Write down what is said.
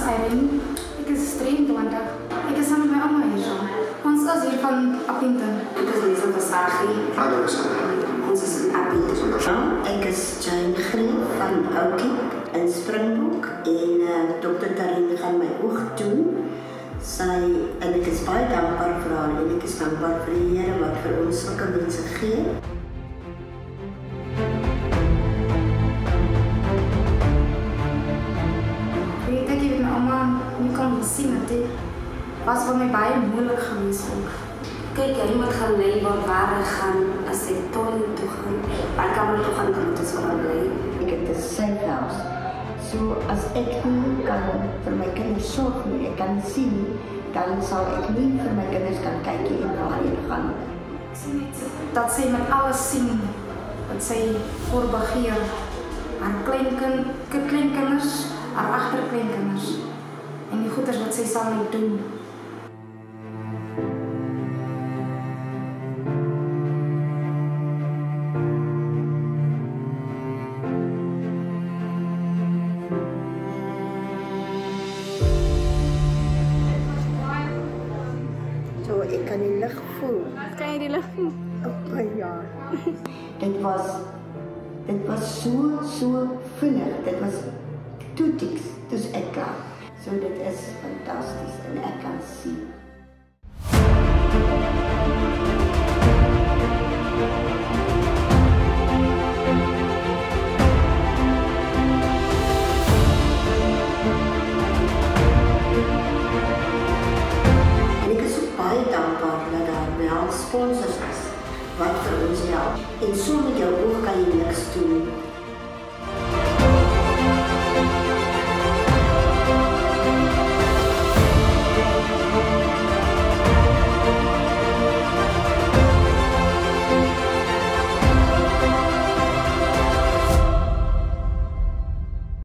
Irene. Ek is 23. Ek is saam met my ouma hier so. Ons is hier van Appington. Ek is Lisa Vasagi. Hallo Lisa. Ons is in Appington. Ek is Jane Greef van Oukiep in Springbok en Dr. Tarine gaan my oog doen. En ek is baie dankbaar vir haar en ek is dankbaar vir die Here wat vir ons sulke mense gee. Sien het was vir my baie moeilik geweest ook. Kyk, jy moet gaan lê waar hy gaan as hy toilet toe gaan. Hy kan maar toe gaan moet as hy lê. Ek het 'n safe house. So as ek nie kan vir my kinders sorg nie, ek kan sien, dan sal ek nie vir my kinders kan kyk en waar hy gaan. Ek sien net dat sy met alles sien wat sy voorbegeer. Haar kleinkinders, haar agterkleinkinders. En die goeders wat sy sal nie doen. So, ek kan die lig voel. Kan jy die lig voel? Oh ja. Dit was so vinnig. Dit was toetiks, dus ek klaar. So dit is fantasties en ek kan sien. En ek is ook baie dankbaar dat daar wel sponsors is wat vir ons help. En so met jou oog kan jy niks doen.